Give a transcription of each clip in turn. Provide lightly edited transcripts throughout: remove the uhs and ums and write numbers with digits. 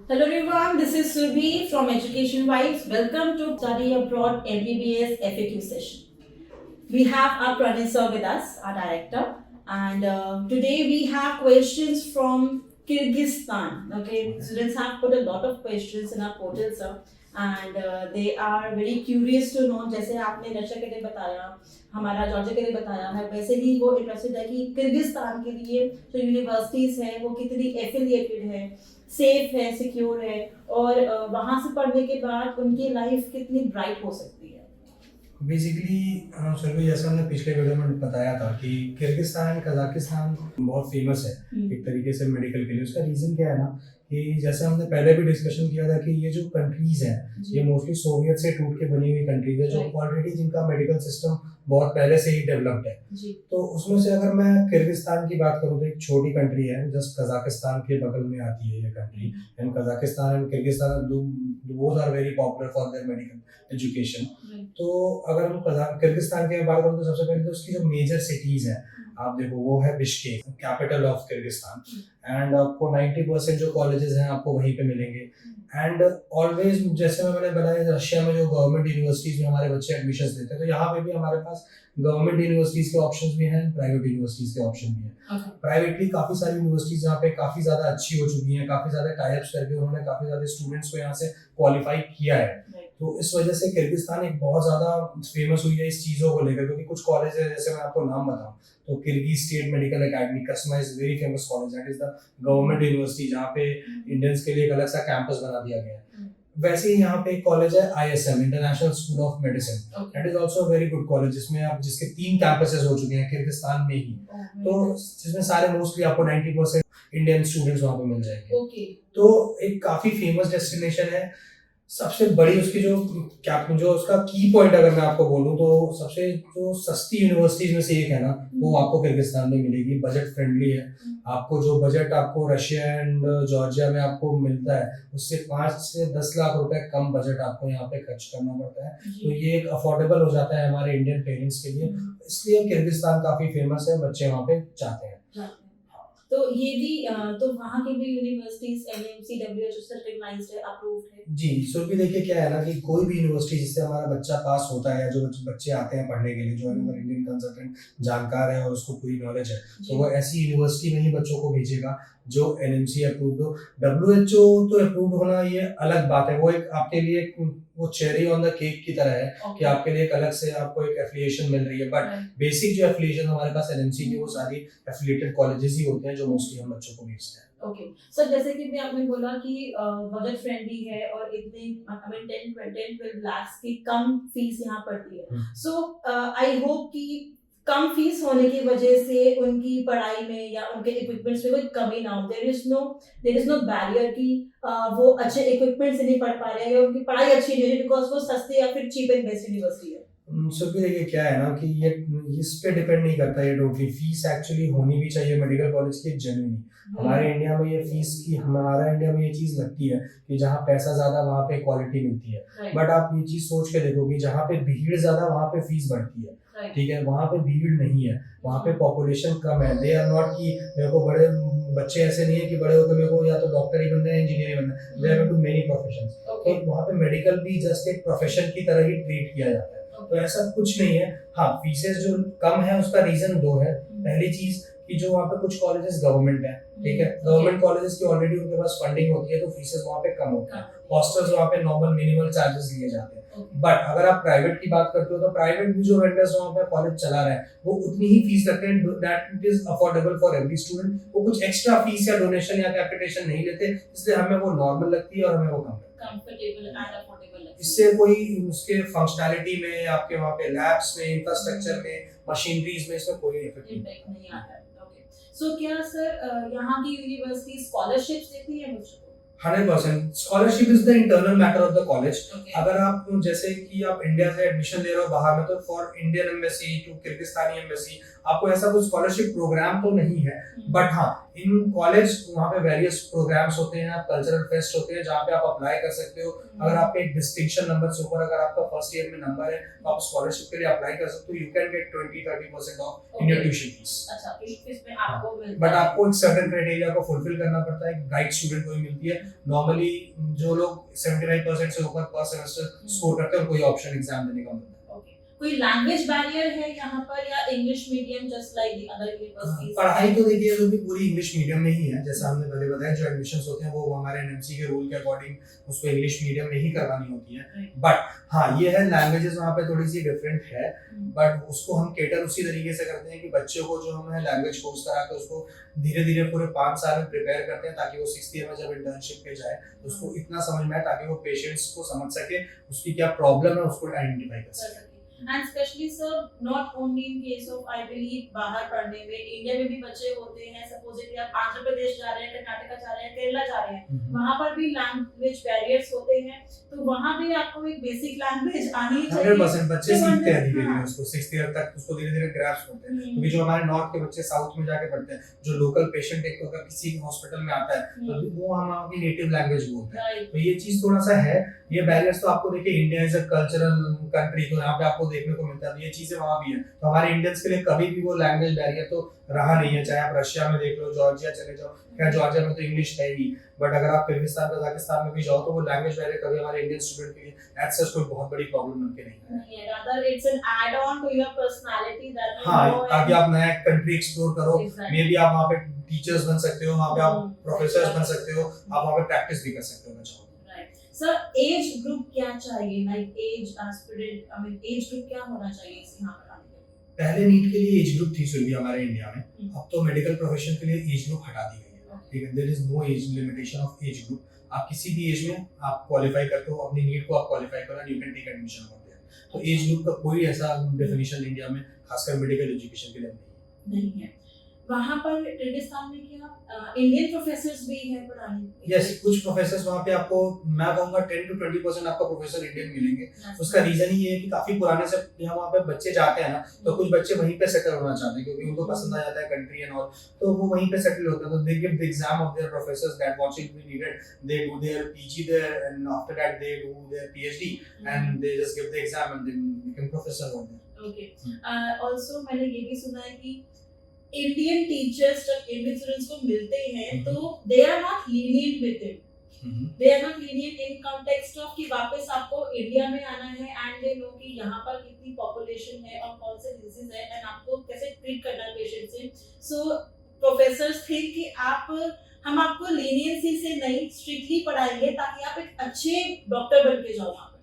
Hello everyone, this is Surbhi from Education Vibes. Welcome to Study Abroad MBBS FAQ session. We have our Pranay sir with us, our director, and today we have questions from Kyrgyzstan. Okay, students have put a lot of questions in our portal, sir, and they are very curious to know. जैसे आपने Russia के लिए बताया, हमारा Georgia के लिए बताया है, वैसे ही वो इंटरेस्टेड है कि किर्गिस्तान के लिए जो यूनिवर्सिटीज हैं वो कितनी एफिलिएटेड है, सेफ है, सिक्योर है, और वहाँ से पढ़ने के बाद उनकी लाइफ कितनी ब्राइट हो सकती है। बेसिकली सर भी जैसा हमने पिछले वीडियो में बताया था कि किर्गिस्तान एंड कजाकिस्तान बहुत फेमस है एक तरीके से मेडिकल के लिए। उसका रीज़न क्या है ना कि जैसे हमने पहले भी डिस्कशन किया था कि ये जो कंट्रीज हैं ये मोस्टली सोवियत से टूट के बनी हुई कंट्रीज है जो ऑलरेडी जिनका मेडिकल सिस्टम बहुत पहले से ही डेवलप्ड है। तो उसमें से अगर मैं किर्गिस्तान की बात करूँ तो एक छोटी कंट्री है, जस्ट कजाकिस्तान के बगल में आती है ये country. And Kazakhstan and Kyrgyzstan both are very popular for their medical education. तो अगर हम किर्गिस्तान की बात करूँ तो सबसे पहले तो उसकी जो मेजर सिटीज हैं आप देखो वो है Bishkek, capital of Kyrgyzstan. And आपको 90% जो कॉलेजेस हैं आपको वहीं पे मिलेंगे। एंड ऑलवेज जैसे मैंने बताया रशिया में जो गवर्नमेंट यूनिवर्सिटीज में हमारे बच्चे एडमिशंस लेते हैं तो यहाँ पे भी हमारे पास गवर्नमेंट यूनिवर्सिटीज के ऑप्शंस भी हैं, प्राइवेट यूनिवर्सिटीज के ऑप्शन भी हैं। प्राइवेटली काफी सारी यूनिवर्सिटीज यहाँ पे काफी ज्यादा अच्छी हो चुकी हैं, काफी ज्यादा टाइप्स करके उन्होंने काफी ज्यादा स्टूडेंट्स को यहाँ से क्वालिफाई किया है। तो इस वजह से किर्गिस्तान एक बहुत ज्यादा फेमस हुई है इस चीजों को लेकर, क्योंकि कुछ कॉलेज है जैसे मैं आपको नाम बताऊं तो किर्गिज स्टेट मेडिकल एकेडमी कसमा is very famous college, that is the government university जहाँ पे इंडियंस के लिए एक अलग सा कैंपस बना दिया गया है। वैसे ही यहाँ पे एक कॉलेज है ISM, international school of medicine, that is also a very good college जिसमें आप जिसके 3 कैंपसेस हो चुके हैं किर्गिस्तान में ही। तो जिसमें सारे मोस्टली आपको 90% इंडियन स्टूडेंट्स वहाँ पे मिल जाएंगे। तो एक काफी फेमस डेस्टिनेशन है। सबसे बड़ी उसकी जो उसका की पॉइंट अगर मैं आपको बोलूं तो सबसे जो सस्ती यूनिवर्सिटीज में से एक है ना वो आपको किर्गिस्तान में मिलेगी, बजट फ्रेंडली है। आपको जो बजट आपको रशिया एंड जॉर्जिया में आपको मिलता है उससे 5 से 10 लाख रुपए कम बजट आपको यहाँ पे खर्च करना पड़ता है। तो ये एक अफोर्डेबल हो जाता है हमारे इंडियन पेरेंट्स के लिए, इसलिए किर्गिस्तान काफी फेमस है, बच्चे वहाँ पे जाते हैं। तो ये भी तो वहाँ की भी यूनिवर्सिटीज NMC WHO से रिकॉग्नाइज्ड है, अप्रूव्ड है। जी सो भी देखिए क्या है ना कि कोई भी यूनिवर्सिटी जिससे हमारा बच्चा पास होता है या जो बच्चे आते हैं पढ़ने के लिए, जो अगर इंडियन कंसल्टेंट जानकार है और उसको पूरी नॉलेज है तो वो ऐसी यूनिवर्सिटी में ही बच्चों को भेजेगा जो NMC अप्रूव्ड हो। WHO तो अप्रूव्ड होना ये अलग बात है, वो एक आपके लिए वो चेरी ऑन द केक की तरह है कि आपके लिए एक अलग से आपको एक एफिलिएशन मिल रही है। बट बेसिक जो एफिलिएशन हमारे पास NMC की वो सारी एफिलिएटेड कॉलेजेस ही होते हैं जो मोस्टली हम बच्चों को भेजते हैं। ओके सर, जैसे कि भी आपने बोला कि बजट फ्रेंडली है और इतने 10-12 लाख की कम फीस यहाँ पड़ती है। सो आई होप कि कम फीस होने की वजह से उनकी पढ़ाई में या उनके इक्विपमेंट्स में कोई कमी ना हो। देयर इज नो बैरियर कि वो अच्छे इक्विपमेंट से नहीं पढ़ पा रहे हैं या उनकी पढ़ाई अच्छी नहीं है बिकॉज वो सस्ती या फिर चीप एंड बेस्ट यूनिवर्सिटी है। सो फिर ये क्या है ना कि ये इस पे डिपेंड नहीं करता, ये टोटली फीस एक्चुअली होनी भी चाहिए मेडिकल कॉलेज की जेन्युइनली। हमारे इंडिया में ये फीस की हमारा इंडिया में ये चीज लगती है कि जहाँ पैसा ज्यादा वहाँ पे क्वालिटी मिलती है। बट आप ये चीज सोच के देखो कि जहाँ पे भीड़ ज्यादा वहाँ पे फीस बढ़ती है। ठीक है, वहाँ पे भीड़ नहीं है, वहाँ पे पॉपुलेशन कम है। दे आर नॉट कि मेरे को बड़े बच्चे ऐसे नहीं है कि बड़े होकर मेरे को या तो डॉक्टर ही बनना है इंजीनियर ही बनना है, they are too many professions. तो वहाँ पे मेडिकल भी जस्ट एक प्रोफेशन की तरह ही ट्रीट किया जाता है। तो ऐसा कुछ नहीं है। हाँ, फीसेस जो कम है उसका रीजन 2 है। पहली चीज कि जो वहाँ पे कुछ कॉलेजेस गवर्नमेंट है, ठीक है, गवर्नमेंट कॉलेजेस की ऑलरेडी उनके पास फंडिंग होती है तो फीसेस वहाँ पे कम होती है। हॉस्टल्स वहाँ पे नॉर्मल मिनिमल चार्जेस लिए जाते हैं। बट अगर आप प्राइवेट की बात करते हो तो प्राइवेट भी जो वेंडर्स वहाँ पे कॉलेज चला रहे हैं वो उतनी ही फीस रखते हैं, that it is affordable for every student. वो कुछ एक्स्ट्रा फीस या डोनेशन या कैपिटेशन नहीं लेते, इसलिए हमें वो नॉर्मल लगती है और हमें वो कम कंफर्टेबल एंड अफोर्डेबल लगती है। इससे कोई उसके फंक्शनैलिटी में, आपके वहाँ पे लैब्स में, इंफ्रास्ट्रक्चर में, मशीनरीज में इसमें कोई इफेक्ट नहीं आता है। सो क्या सर यहाँ की यूनिवर्सिटी स्कॉलरशिप्स देती है बच्चों को? 100% scholarship is the internal matter of the college. अगर आप जैसे कि आप इंडिया से एडमिशन ले रहे हो बाहर में तो for Indian embassy to Kyrgyzstani embassy आपको ऐसा कोई स्कॉलरशिप प्रोग्राम तो नहीं है, बट हाँ इन कॉलेज वहाँ पे वेरियस प्रोग्राम्स होते हैं, कल्चरल फेस्ट होते हैं जहाँ पे आप अप्लाई कर सकते हो। अगर आपके एक डिस्टिंक्शन नंबर से ऊपर अगर आपका फर्स्ट ईयर में नंबर है तो आप स्कॉलरशिप के लिए अप्लाई कर सकते हो। You can get 20-30% of in your tuition fees. अच्छा, ट्यूशन फीस में आपको मिलता बट है। आपको एक सर्टेन क्राइटेरिया को फुलफिल करना पड़ता है। गाइड स्टूडेंट को ही मिलती है। नॉर्मली जो लोग 75% से ऊपर पर सेमेस्टर स्कोर करते हैं उनको ये ऑप्शन एग्जाम देने का मिलता है। कोई लैंग्वेज बैरियर है यहाँ पर या English medium just like the other universities? पढ़ाई तो देखिए जो भी पूरी इंग्लिश मीडियम में ही है, जैसा हमने पहले बताया। जो एडमिशंस होते हैं वो हमारे एनएमसी के रूल के अकॉर्डिंग उसको इंग्लिश मीडियम में ही करवानी होती है। बट हाँ ये है लैंग्वेजेस वहाँ पे थोड़ी सी डिफरेंट है, बट उसको हम केटर उसी तरीके से करते हैं कि बच्चों को जो हमें लैंग्वेज कोर्स करा के उसको धीरे धीरे पूरे 5 साल में प्रिपेयर करते हैं ताकि वो 6th ईयर में जब इंटर्नशिप पे जाए उसको इतना समझ में आए ताकि वो पेशेंट्स को समझ सके, उसकी क्या प्रॉब्लम है उसको आइडेंटिफाई कर सके। And especially sir, not only in case of I believe बाहर पढ़ने में, इंडिया में भी बच्चे होते हैं, सपोजिटली आप आंध्र प्रदेश जा रहे हैं, कर्नाटका जा रहे हैं, केरला जा रहे हैं, वहाँ पर भी लैंग्वेज बैरियर्स होते हैं, तो वहाँ भी आपको एक बेसिक लैंग्वेज आनी चाहिए। 100% बच्चे सीखते हैं धीरे धीरे उसको 6th ईयर तक उसको धीरे धीरे ग्रैस्प होते हैं। क्योंकि जो हमारे नॉर्थ के बच्चे साउथ में जाके पढ़ते हैं, जो लोकल पेशेंट एक अगर किसी हॉस्पिटल में आता है तो वो हमारी नेटिव लैंग्वेज बोलता है, तो ये चीज थोड़ा सा है। ये बैरियर्स तो आपको देखिए India is a cultural country, तो यहाँ पे आपको देखने को मिलता है, ये चीजें वहाँ भी है। तो हमारे इंडियंस के लिए कभी भी वो लैंग्वेज बैरियर तो रहा नहीं है, चाहे आप रशिया में देख लो, जॉर्जिया चले जाओ, क्या जॉर्जिया में तो इंग्लिश है ही, बट अगर आप किर्गिस्तान कजाकिस्तान में भी जाओ तो वो लैंग्वेज बैरियर कभी हमारे इंडियन स्टूडेंट के लिए एज सच कोई बहुत बड़ी प्रॉब्लम बन के नहीं है। rather it's an add on to your personality that you हाँ, know ताकि आप नया कंट्री एक्सप्लोर करो, मे बी आप वहाँ पे टीचर्स बन सकते हो, वहाँ पे आप प्रोफेसर्स बन सकते हो, आप वहाँ पे प्रैक्टिस भी कर सकते हो बच्चों। सर एज ग्रुप क्या चाहिए, like age aspirant, I mean age group क्या होना चाहिए इस यहाँ पर आने के लिए? पहले नीट के लिए एज ग्रुप थी सुरभि हमारे इंडिया में, अब तो मेडिकल प्रोफेशन के लिए एज ग्रुप हटा दी गई है। ठीक है, there is no age limitation of age group. आप किसी भी एज में आप क्वालिफाई करते हो, अपनी नीट को आप क्वालिफाई करो and you can take admission होते हैं। तो एज ग्रुप का कोई ऐसा डेफिनेशन इंडिया में खासकर मेडिकल एजुकेशन के लिए नहीं है। वहाँ पर किर्गिस्तान में क्या इंडियन प्रोफेसर्स भी हैं पढ़ाने? यस, कुछ प्रोफेसर्स वहाँ पे आपको मैं कहूँगा 10 to 20% आपको प्रोफेसर इंडियन मिलेंगे। उसका रीजन ही ये है कि काफी पुराने से यहाँ वहाँ पे बच्चे जाते हैं ना, तो कुछ बच्चे वहीं पे सेटल होना चाहते हैं क्योंकि उनको पसंद आ जाता है कंट्री एंड ऑल, तो वो वहीं पे सेटल होते हैं। तो they give the exam of their professors that what will be needed, they do their PG there and after that they do their PhD and they just give the exam and then become professor over there. Okay, also मैंने ये भी सुना है कि Indian teachers जब Indian students को मिलते हैं तो they are not lenient with them, they are not lenient in context of कि वापस आपको इंडिया में आना है एंड दे नो कि यहाँ पर कितनी पॉपुलेशन है और कौन से डिजीज है एंड आपको कैसे ट्रीट करना है पेशेंट से। सो प्रोफेसर्स थिंक कि हम आपको लीनियंसी से नहीं स्ट्रिक्टली पढ़ाएंगे ताकि आप एक अच्छे डॉक्टर बन के जाओ। वहाँ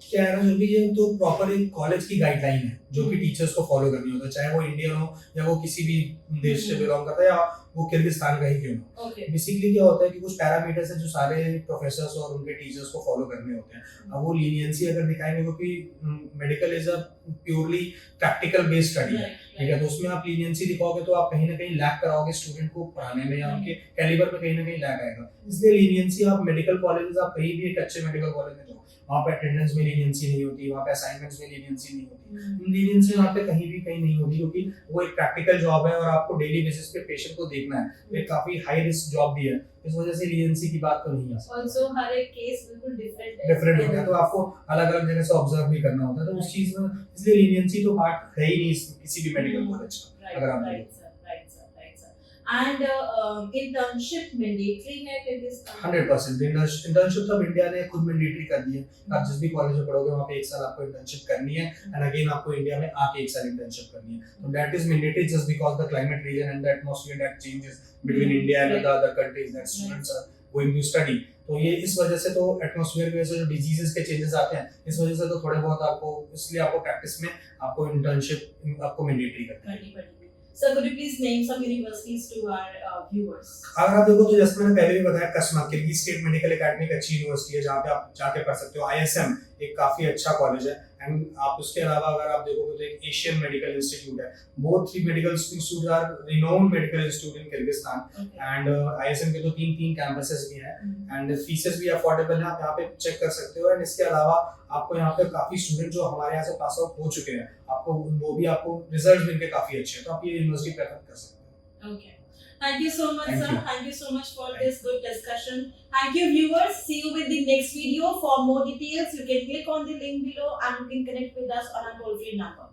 क्या है ना, जो भी ये तो प्रॉपर एक कॉलेज की गाइडलाइन है जो कि टीचर्स को फॉलो करनी होता है, चाहे वो इंडियन हो या वो किसी भी देश से बिलोंग करता है या वो किर्गिस्तान का ही क्यों हो। बेसिकली क्या होता है कि कुछ पैरामीटर्स है जो सारे प्रोफेसर्स और उनके टीचर्स को फॉलो करने होते हैं। अब वो लीनियंसी अगर दिखाएंगे, क्योंकि medical is a purely practical based study है, ठीक है, तो उसमें आप लीनियंसी दिखाओगे तो आप कहीं ना कहीं लैक कराओगे स्टूडेंट को पढ़ाने में या उनके कैलिबर में कहीं ना कहीं लैक आएगा। इसलिए लीनियंसी आप मेडिकल कॉलेजेस, आप कहीं भी एक अच्छे मेडिकल कॉलेज में जाओ, वहाँ पे अटेंडेंस में लीनियंसी नहीं होती, वहाँ पे असाइनमेंट्स में लीनियंसी नहीं होती, लीनियंसी वहाँ पे कहीं नहीं होती, क्योंकि वो एक प्रैक्टिकल जॉब है और आपको डेली बेसिस पे पेशेंट को देखना है, एक काफी हाई रिस्क जॉब भी है, इस वजह से लीनियंसी की बात तो नहीं आ सकती। ऑल्सो हर एक केस बिल्कुल डिफरेंट होता है, तो आपको अलग अलग जगह से ऑब्जर्व भी करना होता है, तो उस चीज में इसलिए लीनियंसी तो पार्ट है ही नहीं किसी भी मेडिकल कॉलेज का। अगर आप एंड इंटर्नशिप मैंडेटरी है किर्गिस्तान? 100% इंटर्नशिप तो इंडिया ने खुद मैंडेटरी कर दी है। आप जिस भी कॉलेज में पढ़ोगे वहाँ पे 1 साल आपको इंटर्नशिप करनी है एंड अगेन आपको इंडिया में आके 1 साल इंटर्नशिप करनी है। तो that is mandatory just because the climate reason and the atmosphere that changes between India and the other countries that students are going to study. तो ये इस वजह से तो एटमॉस्फेयर की वजह से जो डिजीजेस के चेंजेस आते हैं, इस वजह से तो थोड़े बहुत आपको, इसलिए आपको प्रैक्टिस में आपको इंटर्नशिप आपको मैंडेटरी करनी है। Sir, could you please name some universities to our viewers? अगर आप देखो तो जैसे मैंने पहले भी बताया, कस्मा किर्गिज स्टेट मेडिकल एकेडमी एक अच्छी यूनिवर्सिटी है जहाँ पे आप जाके पढ़ सकते हो। ISM एक काफी अच्छा कॉलेज है एंड आप उसके अलावा अगर आप देखोगे तो एक एशियन मेडिकल इंस्टीट्यूट है, both three medical institute are renowned medical institute in Kyrgyzstan and ISM के तो तीन कैंपसेस भी हैं एंड फीसेस भी अफोर्डेबल है, आप यहाँ पे चेक कर सकते हो। एंड इसके अलावा आपको यहाँ पे काफी स्टूडेंट जो हमारे यहाँ से पास आउट हो चुके हैं, आपको वो भी आपको रिजल्ट मिलके काफी अच्छे हैं, तो आप ये यूनिवर्सिटी प्रेफर कर सकते हो। Okay. Thank you so much, Thank sir. you. Thank you so much for Thank this good discussion. Thank you, viewers. See you with the next video. For more details, you can click on the link below and you can connect with us on our toll-free number.